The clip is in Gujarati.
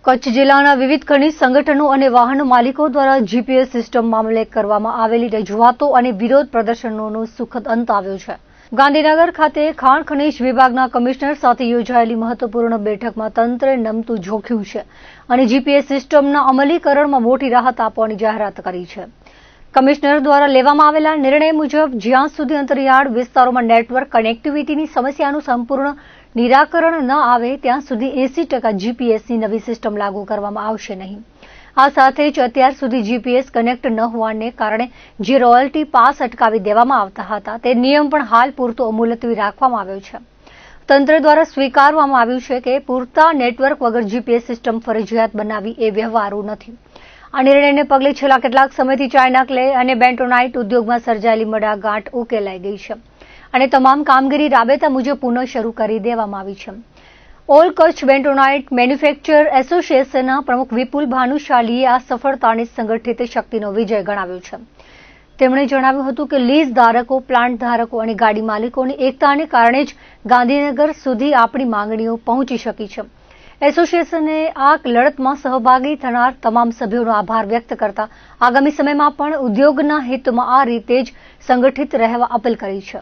કચ્છ જિલ્લાના વિવિધ ખનિજ સંગઠનો અને વાહન માલિકો દ્વારા જીપીએસ સિસ્ટમ મામલે કરવામાં આવેલી રજૂઆતો અને વિરોધ પ્રદર્શનોનો સુખદ અંત આવ્યો છે। ગાંધીનગર ખાતે ખાણ ખનિજ વિભાગના કમિશનર સાથે યોજાયેલી મહત્વપૂર્ણ બેઠકમાં તંત્રે નમતું જોખ્યું છે અને જીપીએસ સિસ્ટમના અમલીકરણમાં મોટી રાહત આપવાની જાહેરાત કરી છે। કમિશનર દ્વારા લેવામાં આવેલા નિર્ણય મુજબ જ્યાં સુધી અંતરિયાળ વિસ્તારોમાં નેટવર્ક કનેક્ટિવિટીની સમસ્યાનું સંપૂર્ણ નિરાકરણ ન આવે ત્યાં સુધી 80% જીપીએસની નવી સિસ્ટમ લાગુ કરવામાં આવશે નહીં। આ સાથે જ અત્યાર સુધી જીપીએસ કનેક્ટ ન હોવાને કારણે જે રોયલ્ટી પાસ અટકાવી દેવામાં આવતા હતા તે નિયમ પણ હાલ પૂરતો મુલતવી રાખવામાં આવ્યો છે। તંત્ર દ્વારા સ્વીકારવામાં આવ્યું છે કે પૂરતા નેટવર્ક વગર જીપીએસ સિસ્ટમ ફરજિયાત બનાવવી એ વ્યવહારુ નથી। આ નિર્ણયને પગલે છેલ્લા કેટલાક સમયથી ચાઇના ક્લે અને બેન્ટોનાઇટ ઉદ્યોગમાં સર્જાયેલી મડાગાંઠ ઉકેલાઈ ગઈ છે અને તમામ કામગીરી રાબેતા મુજબ પુનઃ શરૂ કરી દેવામાં આવી છે। ઓલ કચ્છ બેન્ટોનાઇટ મેન્યુફેક્ચર એસોસિએશનના પ્રમુખ વિપુલ ભાનુશાલીએ આ સફળતાને સંગઠિત શક્તિનો વિજય ગણાવ્યો છે। તેમણે જણાવ્યું હતું કે લીઝ ધારકો, પ્લાન્ટ ધારકો અને ગાડી માલિકોની એકતાને કારણે જ ગાંધીનગર સુધી આપણી માંગણીઓ પહોંચી શકી છે। એસોસિએશને આ લડતમાં સહભાગી થનાર તમામ સભ્યોનો આભાર વ્યક્ત કરતા આગામી સમયમાં પણ ઉદ્યોગના હિતમાં આ રીતે જ સંગઠિત રહેવા અપીલ કરી છે।